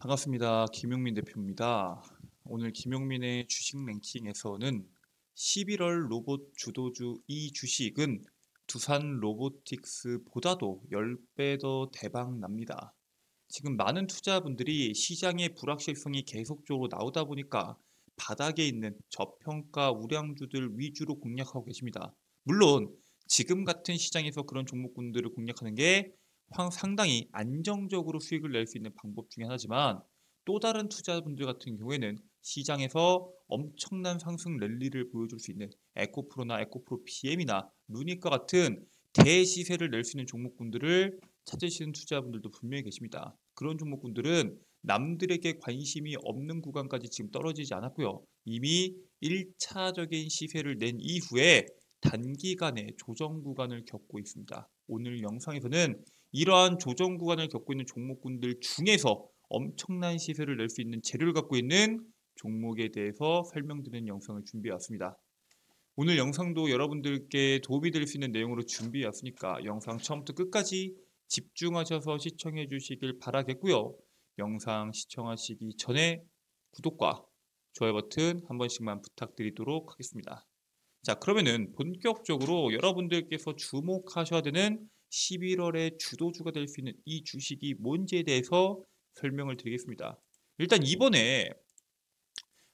반갑습니다. 김용민 대표입니다. 오늘 김용민의 주식 랭킹에서는 11월 로봇 주도주 이 주식은 두산 로보틱스보다도 10배 더 대박 납니다. 지금 많은 투자분들이 시장의 불확실성이 계속적으로 나오다 보니까 바닥에 있는 저평가 우량주들 위주로 공략하고 계십니다. 물론 지금 같은 시장에서 그런 종목군들을 공략하는 게 상당히 안정적으로 수익을 낼 수 있는 방법 중에 하나지만, 또 다른 투자분들 같은 경우에는 시장에서 엄청난 상승 랠리를 보여줄 수 있는 에코프로나 에코프로 BM이나 루니카 같은 대시세를 낼 수 있는 종목군들을 찾으시는 투자분들도 분명히 계십니다. 그런 종목군들은 남들에게 관심이 없는 구간까지 지금 떨어지지 않았고요. 이미 1차적인 시세를 낸 이후에 단기간에 조정 구간을 겪고 있습니다. 오늘 영상에서는 이러한 조정 구간을 겪고 있는 종목군들 중에서 엄청난 시세를 낼 수 있는 재료를 갖고 있는 종목에 대해서 설명드리는 영상을 준비해 왔습니다. 오늘 영상도 여러분들께 도움이 될 수 있는 내용으로 준비해 왔으니까 영상 처음부터 끝까지 집중하셔서 시청해 주시길 바라겠고요. 영상 시청하시기 전에 구독과 좋아요 버튼 한 번씩만 부탁드리도록 하겠습니다. 자, 그러면은 본격적으로 여러분들께서 주목하셔야 되는 11월에 주도주가 될 수 있는 이 주식이 뭔지에 대해서 설명을 드리겠습니다. 일단 이번에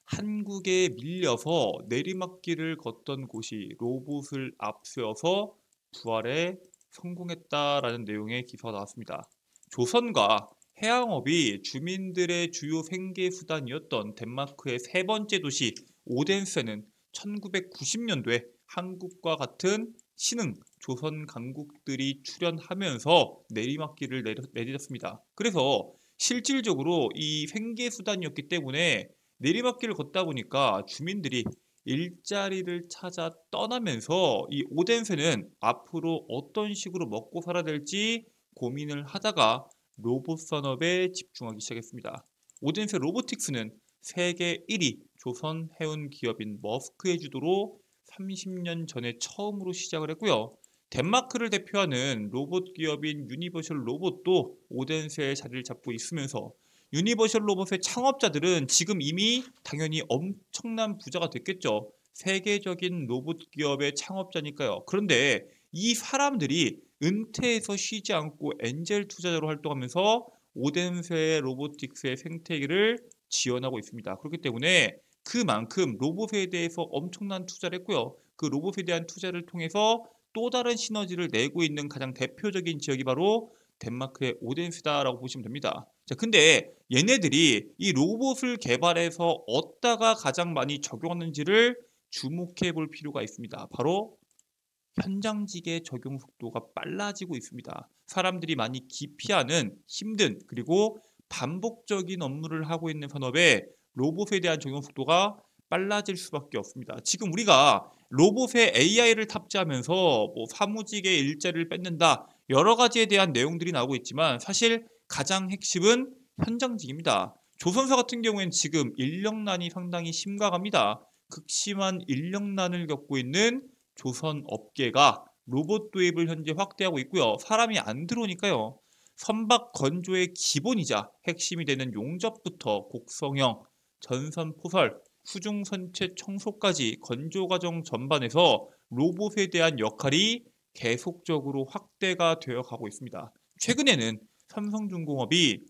한국에 밀려서 내리막길을 걷던 곳이 로봇을 앞세워서 부활에 성공했다라는 내용의 기사가 나왔습니다. 조선과 해양업이 주민들의 주요 생계 수단이었던 덴마크의 세 번째 도시 오덴세는 1990년도에 한국과 같은 신흥 조선 강국들이 출현하면서 내리막길을 내딛었습니다. 그래서 실질적으로 이 생계 수단이었기 때문에 내리막길을 걷다 보니까 주민들이 일자리를 찾아 떠나면서 이 오덴세는 앞으로 어떤 식으로 먹고 살아야 될지 고민을 하다가 로봇 산업에 집중하기 시작했습니다. 오덴세 로보틱스는 세계 1위 조선 해운 기업인 머스크의 주도로 30년 전에 처음으로 시작을 했고요. 덴마크를 대표하는 로봇 기업인 유니버셜 로봇도 오덴세의 자리를 잡고 있으면서 유니버셜 로봇의 창업자들은 지금 이미 당연히 엄청난 부자가 됐겠죠. 세계적인 로봇 기업의 창업자니까요. 그런데 이 사람들이 은퇴해서 쉬지 않고 엔젤 투자자로 활동하면서 오덴세 로보틱스의 생태계를 지원하고 있습니다. 그렇기 때문에 그만큼 로봇에 대해서 엄청난 투자를 했고요. 그 로봇에 대한 투자를 통해서 또 다른 시너지를 내고 있는 가장 대표적인 지역이 바로 덴마크의 오덴세다라고 보시면 됩니다. 자, 근데 얘네들이 이 로봇을 개발해서 어디다가 가장 많이 적용하는지를 주목해 볼 필요가 있습니다. 바로 현장직의 적용 속도가 빨라지고 있습니다. 사람들이 많이 기피하는 힘든 그리고 반복적인 업무를 하고 있는 산업에 로봇에 대한 적용 속도가 빨라질 수밖에 없습니다. 지금 우리가 로봇에 AI를 탑재하면서 뭐 사무직의 일자리를 뺏는다, 여러 가지에 대한 내용들이 나오고 있지만 사실 가장 핵심은 현장직입니다. 조선사 같은 경우에는 지금 인력난이 상당히 심각합니다. 극심한 인력난을 겪고 있는 조선 업계가 로봇 도입을 현재 확대하고 있고요. 사람이 안 들어오니까요. 선박 건조의 기본이자 핵심이 되는 용접부터 곡성형, 전선 포설, 수중 선체 청소까지 건조 과정 전반에서 로봇에 대한 역할이 계속적으로 확대가 되어 가고 있습니다. 최근에는 삼성중공업이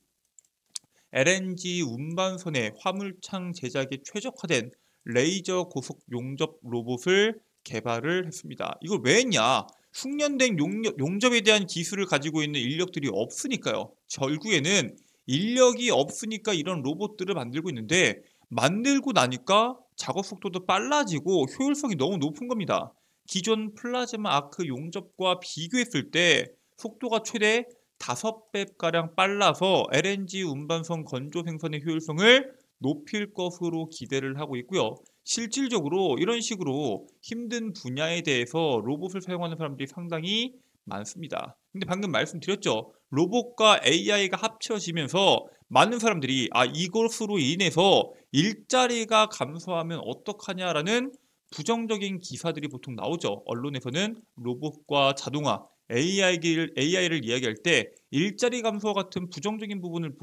LNG 운반선의 화물창 제작에 최적화된 레이저 고속 용접 로봇을 개발을 했습니다. 이걸 왜 했냐? 숙련된 용접에 대한 기술을 가지고 있는 인력들이 없으니까요. 결국에는 인력이 없으니까 이런 로봇들을 만들고 있는데, 만들고 나니까 작업 속도도 빨라지고 효율성이 너무 높은 겁니다. 기존 플라즈마 아크 용접과 비교했을 때 속도가 최대 5배가량 빨라서 LNG 운반선 건조 생산의 효율성을 높일 것으로 기대를 하고 있고요. 실질적으로 이런 식으로 힘든 분야에 대해서 로봇을 사용하는 사람들이 상당히 많습니다. 근데 방금 말씀드렸죠. 로봇과 AI가 합쳐지면서 많은 사람들이 이것으로 인해서 일자리가 감소하면 어떡하냐라는 부정적인 기사들이 보통 나오죠. 언론에서는 로봇과 자동화, AI를 이야기할 때 일자리 감소와 같은 부정적인 부분을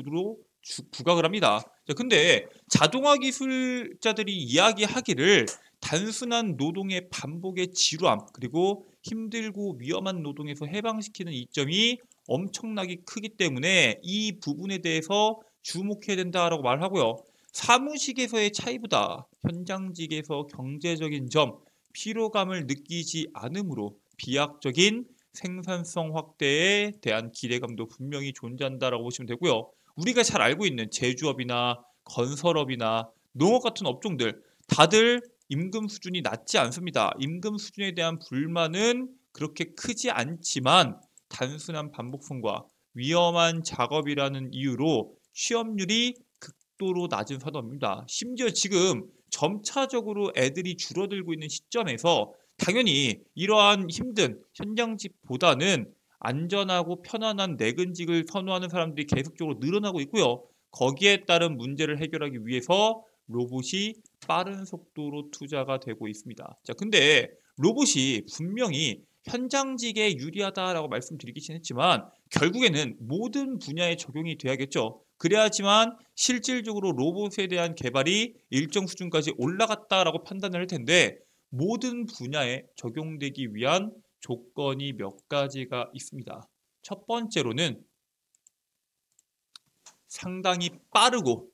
부각을 합니다. 자, 근데 자동화 기술자들이 이야기하기를 단순한 노동의 반복의 지루함 그리고 힘들고 위험한 노동에서 해방시키는 이점이 엄청나게 크기 때문에 이 부분에 대해서 주목해야 된다라고 말하고요. 사무직에서의 차이보다 현장직에서 경제적인 점, 피로감을 느끼지 않으므로 비약적인 생산성 확대에 대한 기대감도 분명히 존재한다라고 보시면 되고요. 우리가 잘 알고 있는 제조업이나 건설업이나 농업 같은 업종들 다들 임금 수준이 낮지 않습니다. 임금 수준에 대한 불만은 그렇게 크지 않지만 단순한 반복성과 위험한 작업이라는 이유로 취업률이 극도로 낮은 산업입니다. 심지어 지금 점차적으로 애들이 줄어들고 있는 시점에서 당연히 이러한 힘든 현장직보다는 안전하고 편안한 내근직을 선호하는 사람들이 계속적으로 늘어나고 있고요. 거기에 따른 문제를 해결하기 위해서 로봇이 빠른 속도로 투자가 되고 있습니다. 자, 근데 로봇이 분명히 현장직에 유리하다라고 말씀드리긴 했지만 결국에는 모든 분야에 적용이 돼야겠죠. 그래야지만 실질적으로 로봇에 대한 개발이 일정 수준까지 올라갔다라고 판단을 할 텐데 모든 분야에 적용되기 위한 조건이 몇 가지가 있습니다. 첫 번째로는 상당히 빠르고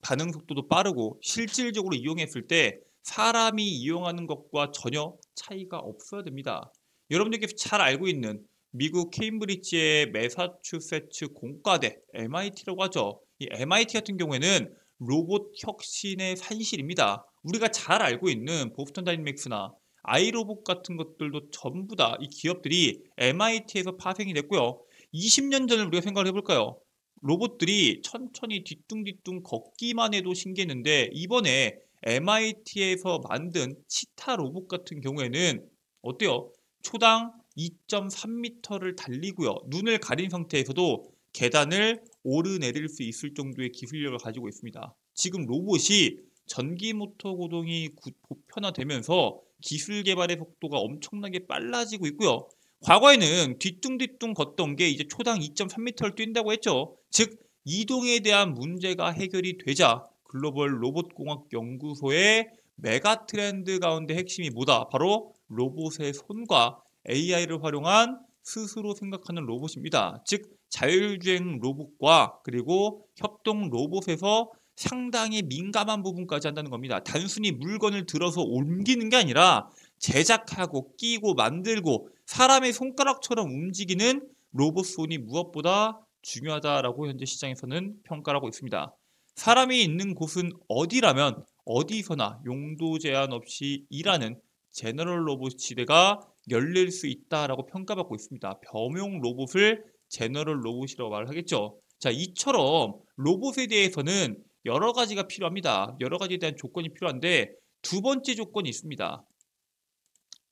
반응 속도도 빠르고 실질적으로 이용했을 때 사람이 이용하는 것과 전혀 차이가 없어야 됩니다. 여러분들께서 잘 알고 있는 미국 케임브리지의 매사추세츠 공과대 MIT라고 하죠. 이 MIT 같은 경우에는 로봇 혁신의 산실입니다. 우리가 잘 알고 있는 보스턴 다이내믹스나 아이로봇 같은 것들도 전부 다 이 기업들이 MIT에서 파생이 됐고요. 20년 전을 우리가 생각을 해볼까요? 로봇들이 천천히 뒤뚱뒤뚱 걷기만 해도 신기했는데 이번에 MIT에서 만든 치타 로봇 같은 경우에는 어때요? 초당 2.3m를 달리고요. 눈을 가린 상태에서도 계단을 오르내릴 수 있을 정도의 기술력을 가지고 있습니다. 지금 로봇이 전기 모터 고동이 보편화되면서 기술 개발의 속도가 엄청나게 빨라지고 있고요. 과거에는 뒤뚱뒤뚱 걷던 게 이제 초당 2.3m를 뛴다고 했죠. 즉 이동에 대한 문제가 해결이 되자 글로벌 로봇공학 연구소의 메가 트렌드 가운데 핵심이 뭐다? 바로 로봇의 손과 AI를 활용한 스스로 생각하는 로봇입니다. 즉 자율주행 로봇과 그리고 협동 로봇에서 상당히 민감한 부분까지 한다는 겁니다. 단순히 물건을 들어서 옮기는 게 아니라 제작하고 끼고 만들고 사람의 손가락처럼 움직이는 로봇 손이 무엇보다 중요하다라고 현재 시장에서는 평가를 하고 있습니다. 사람이 있는 곳은 어디라면 어디서나 용도 제한 없이 일하는 제너럴 로봇 시대가 열릴 수 있다라고 평가받고 있습니다. 범용 로봇을 제너럴 로봇이라고 말을 하겠죠. 자, 이처럼 로봇에 대해서는 여러 가지가 필요합니다. 여러 가지에 대한 조건이 필요한데 두 번째 조건이 있습니다.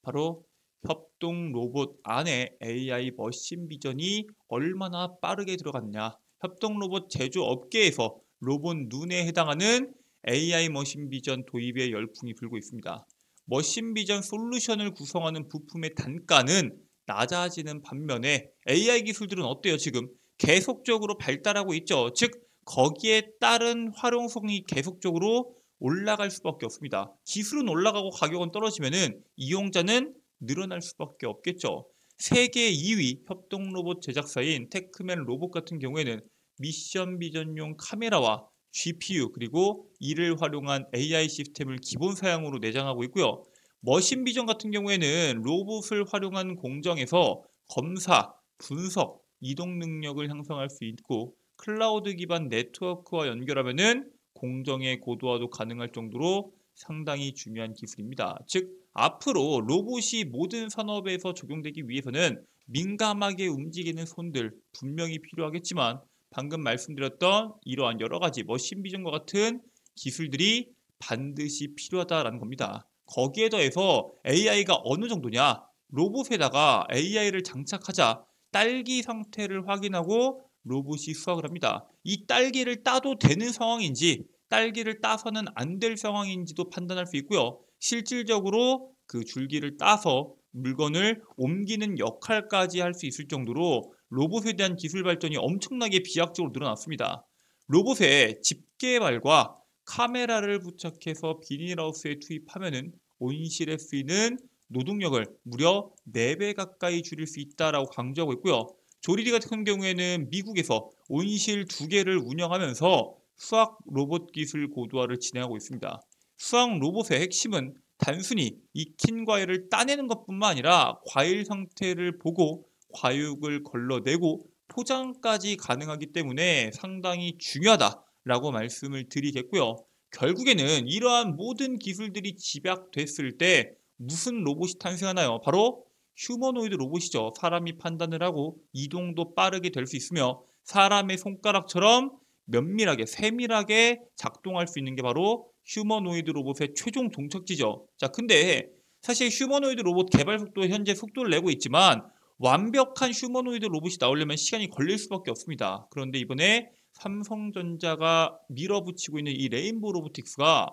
바로 협동 로봇 안에 AI 머신 비전이 얼마나 빠르게 들어갔냐. 협동 로봇 제조 업계에서 로봇 눈에 해당하는 AI 머신 비전 도입에 열풍이 불고 있습니다. 머신 비전 솔루션을 구성하는 부품의 단가는 낮아지는 반면에 AI 기술들은 어때요? 지금 계속적으로 발달하고 있죠. 즉 거기에 따른 활용성이 계속적으로 올라갈 수밖에 없습니다. 기술은 올라가고 가격은 떨어지면은 이용자는 늘어날 수밖에 없겠죠. 세계 2위 협동 로봇 제작사인 테크맨 로봇 같은 경우에는 미션 비전용 카메라와 GPU 그리고 이를 활용한 AI 시스템을 기본 사양으로 내장하고 있고요. 머신 비전 같은 경우에는 로봇을 활용한 공정에서 검사, 분석, 이동 능력을 형성할 수 있고 클라우드 기반 네트워크와 연결하면은 공정의 고도화도 가능할 정도로 상당히 중요한 기술입니다. 즉 앞으로 로봇이 모든 산업에서 적용되기 위해서는 민감하게 움직이는 손들 분명히 필요하겠지만 방금 말씀드렸던 이러한 여러 가지 머신 비전과 같은 기술들이 반드시 필요하다라는 겁니다. 거기에 더해서 AI가 어느 정도냐? 로봇에다가 AI를 장착하자 딸기 상태를 확인하고 로봇이 수확을 합니다. 이 딸기를 따도 되는 상황인지 딸기를 따서는 안 될 상황인지도 판단할 수 있고요. 실질적으로 그 줄기를 따서 물건을 옮기는 역할까지 할 수 있을 정도로 로봇에 대한 기술 발전이 엄청나게 비약적으로 늘어났습니다. 로봇에 집게발과 카메라를 부착해서 비닐하우스에 투입하면은 온실에 쓰이는 노동력을 무려 4배 가까이 줄일 수 있다라고 강조하고 있고요. 조리리 같은 경우에는 미국에서 온실 2개를 운영하면서 수학 로봇 기술 고도화를 진행하고 있습니다. 수학 로봇의 핵심은 단순히 익힌 과일을 따내는 것뿐만 아니라 과일 상태를 보고 과육을 걸러내고 포장까지 가능하기 때문에 상당히 중요하다라고 말씀을 드리겠고요. 결국에는 이러한 모든 기술들이 집약됐을 때 무슨 로봇이 탄생하나요? 바로 휴머노이드 로봇이죠. 사람이 판단을 하고 이동도 빠르게 될 수 있으며 사람의 손가락처럼 면밀하게 세밀하게 작동할 수 있는 게 바로 휴머노이드 로봇의 최종 종착지죠. 자, 근데 사실 휴머노이드 로봇 개발 속도 현재 속도를 내고 있지만 완벽한 휴머노이드 로봇이 나오려면 시간이 걸릴 수밖에 없습니다. 그런데 이번에 삼성전자가 밀어붙이고 있는 이 레인보우 로보틱스가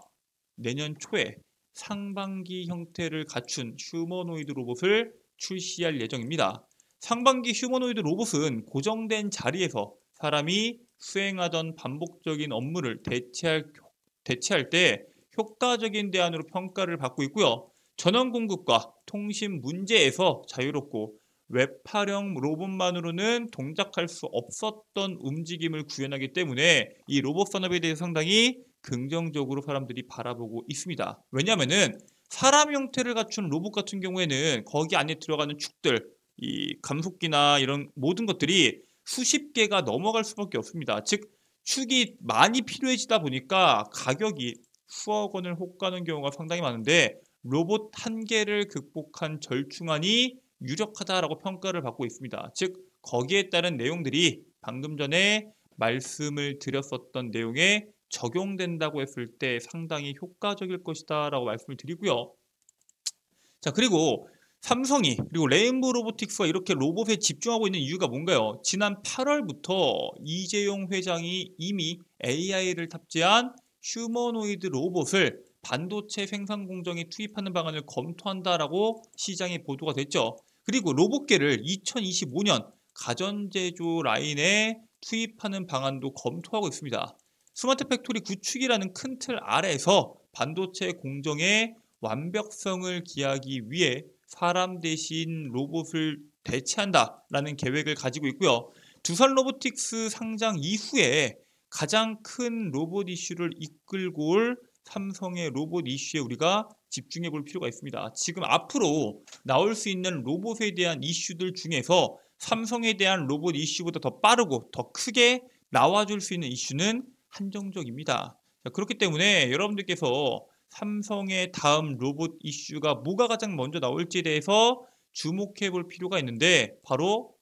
내년 초에 상반기 형태를 갖춘 휴머노이드 로봇을 출시할 예정입니다. 상반기 휴머노이드 로봇은 고정된 자리에서 사람이 수행하던 반복적인 업무를 대체할 때 효과적인 대안으로 평가를 받고 있고요. 전원 공급과 통신 문제에서 자유롭고 웹활용 로봇만으로는 동작할 수 없었던 움직임을 구현하기 때문에 이 로봇 산업에 대해 상당히 긍정적으로 사람들이 바라보고 있습니다. 왜냐하면은 사람 형태를 갖춘 로봇 같은 경우에는 거기 안에 들어가는 축들, 이 감속기나 이런 모든 것들이 수십 개가 넘어갈 수밖에 없습니다. 즉 축이 많이 필요해지다 보니까 가격이 수억 원을 호가는 경우가 상당히 많은데 로봇 한 개를 극복한 절충안이 유력하다라고 평가를 받고 있습니다. 즉 거기에 따른 내용들이 방금 전에 말씀을 드렸었던 내용에 적용된다고 했을 때 상당히 효과적일 것이다 라고 말씀을 드리고요. 자, 그리고 삼성이 그리고 레인보우 로보틱스가 이렇게 로봇에 집중하고 있는 이유가 뭔가요? 지난 8월부터 이재용 회장이 이미 AI를 탑재한 휴머노이드 로봇을 반도체 생산 공정에 투입하는 방안을 검토한다라고 시장에 보도가 됐죠. 그리고 로봇계를 2025년 가전제조 라인에 투입하는 방안도 검토하고 있습니다. 스마트 팩토리 구축이라는 큰 틀 아래에서 반도체 공정의 완벽성을 기하기 위해 사람 대신 로봇을 대체한다라는 계획을 가지고 있고요. 두산 로보틱스 상장 이후에 가장 큰 로봇 이슈를 이끌고 올 삼성의 로봇 이슈에 우리가 집중해 볼 필요가 있습니다. 지금 앞으로 나올 수 있는 로봇에 대한 이슈들 중에서 삼성에 대한 로봇 이슈보다 더 빠르고 더 크게 나와줄 수 있는 이슈는 한정적입니다. 자, 그렇기 때문에 여러분들께서 삼성의 다음 로봇 이슈가 뭐가 가장 먼저 나올지에 대해서 주목해 볼 필요가 있는데 바로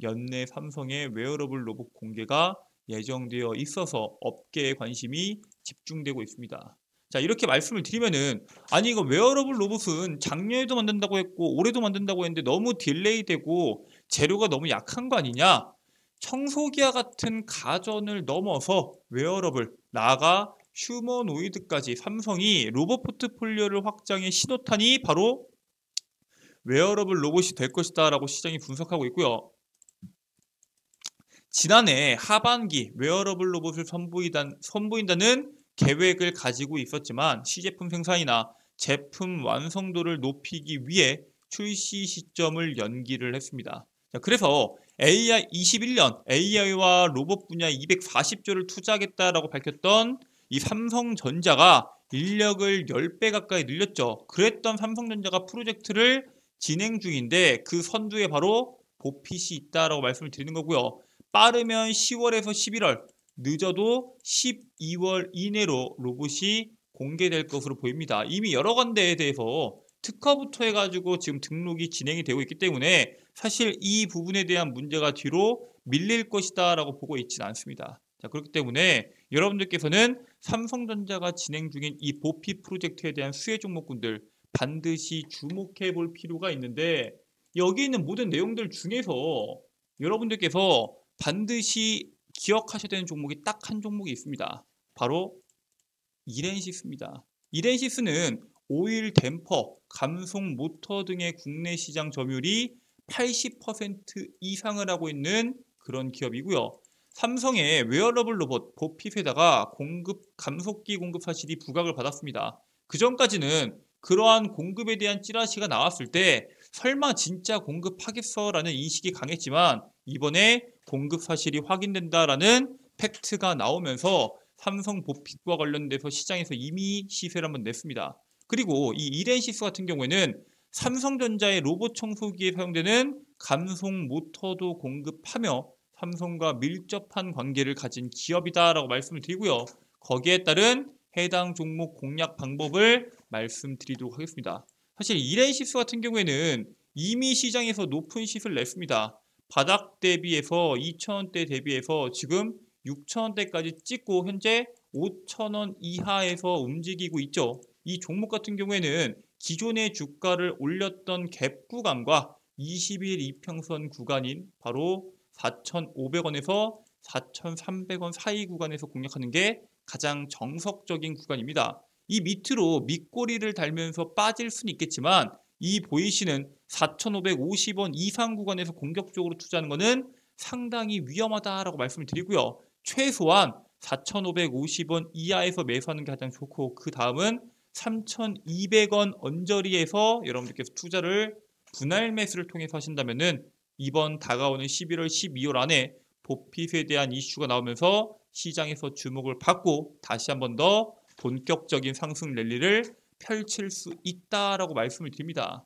연내 삼성의 웨어러블 로봇 공개가 예정되어 있어서 업계의 관심이 집중되고 있습니다. 자, 이렇게 말씀을 드리면은 아니 이거 웨어러블 로봇은 작년에도 만든다고 했고 올해도 만든다고 했는데 너무 딜레이 되고 재료가 너무 약한 거 아니냐? 청소기와 같은 가전을 넘어서 웨어러블, 나아가 휴머노이드까지 삼성이 로봇 포트폴리오를 확장의 신호탄이 바로 웨어러블 로봇이 될 것이다 라고 시장이 분석하고 있고요. 지난해 하반기 웨어러블 로봇을 선보인다는 계획을 가지고 있었지만 시제품 생산이나 제품 완성도를 높이기 위해 출시 시점을 연기를 했습니다. 자, 그래서 AI 21년 AI와 로봇 분야에 240조를 투자하겠다라고 밝혔던 이 삼성전자가 인력을 10배 가까이 늘렸죠. 그랬던 삼성전자가 프로젝트를 진행 중인데 그 선두에 바로 보핏이 있다라고 말씀을 드리는 거고요. 빠르면 10월에서 11월, 늦어도 12월 이내로 로봇이 공개될 것으로 보입니다. 이미 여러 군데에 대해서 특허부터 해가지고 지금 등록이 진행이 되고 있기 때문에 사실 이 부분에 대한 문제가 뒤로 밀릴 것이다 라고 보고 있지는 않습니다. 자, 그렇기 때문에 여러분들께서는 삼성전자가 진행 중인 이 보핏 프로젝트에 대한 수혜 종목군들 반드시 주목해 볼 필요가 있는데 여기 있는 모든 내용들 중에서 여러분들께서 반드시 기억하셔야 되는 종목이 딱 한 종목이 있습니다. 바로 이렌시스입니다. 이렌시스는 오일 댐퍼, 감속 모터 등의 국내 시장 점유율이 80% 이상을 하고 있는 그런 기업이고요. 삼성의 웨어러블 로봇 보핏에다가 감속기 공급 사실이 부각을 받았습니다. 그 전까지는 그러한 공급에 대한 찌라시가 나왔을 때 설마 진짜 공급하겠어라는 인식이 강했지만 이번에 공급 사실이 확인된다라는 팩트가 나오면서 삼성 보핏과 관련돼서 시장에서 이미 시세를 한번 냈습니다. 그리고 이 이렌시스 같은 경우에는 삼성전자의 로봇 청소기에 사용되는 감속 모터도 공급하며 삼성과 밀접한 관계를 가진 기업이다라고 말씀을 드리고요. 거기에 따른 해당 종목 공략 방법을 말씀드리도록 하겠습니다. 사실 이렌시스 같은 경우에는 이미 시장에서 높은 시세를 냈습니다. 바닥 대비해서 2,000원대 대비해서 지금 6,000원대까지 찍고 현재 5,000원 이하에서 움직이고 있죠. 이 종목 같은 경우에는 기존의 주가를 올렸던 갭 구간과 20일 이평선 구간인 바로 4,500원에서 4,300원 사이 구간에서 공략하는 게 가장 정석적인 구간입니다. 이 밑으로 밑꼬리를 달면서 빠질 수는 있겠지만 이 보이시는 4,550원 이상 구간에서 공격적으로 투자하는 것은 상당히 위험하다라고 말씀을 드리고요. 최소한 4,550원 이하에서 매수하는 게 가장 좋고 그 다음은 3,200원 언저리에서 여러분들께서 투자를 분할 매수를 통해서 하신다면은 이번 다가오는 11월, 12월 안에 보핏에 대한 이슈가 나오면서 시장에서 주목을 받고 다시 한번 더 본격적인 상승 랠리를 펼칠 수 있다라고 말씀을 드립니다.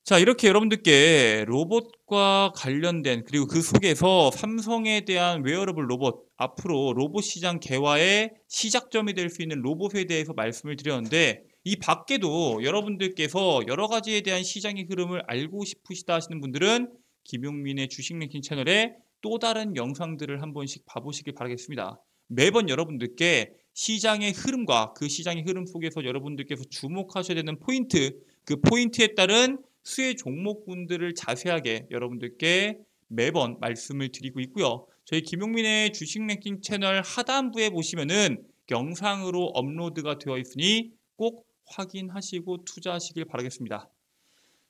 자, 이렇게 여러분들께 로봇과 관련된 그리고 그 속에서 삼성에 대한 웨어러블 로봇, 앞으로 로봇 시장 개화의 시작점이 될 수 있는 로봇에 대해서 말씀을 드렸는데 이 밖에도 여러분들께서 여러 가지에 대한 시장의 흐름을 알고 싶으시다 하시는 분들은 김용민의 주식 랭킹 채널에 또 다른 영상들을 한 번씩 봐보시길 바라겠습니다. 매번 여러분들께 시장의 흐름과 그 시장의 흐름 속에서 여러분들께서 주목하셔야 되는 포인트, 그 포인트에 따른 수혜 종목군들을 자세하게 여러분들께 매번 말씀을 드리고 있고요. 저희 김용민의 주식 랭킹 채널 하단부에 보시면은 영상으로 업로드가 되어 있으니 꼭 확인하시고 투자하시길 바라겠습니다.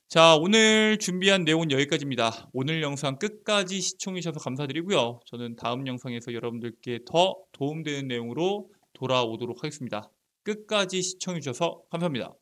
자, 오늘 준비한 내용은 여기까지입니다. 오늘 영상 끝까지 시청해 주셔서 감사드리고요. 저는 다음 영상에서 여러분들께 더 도움되는 내용으로 돌아오도록 하겠습니다. 끝까지 시청해 주셔서 감사합니다.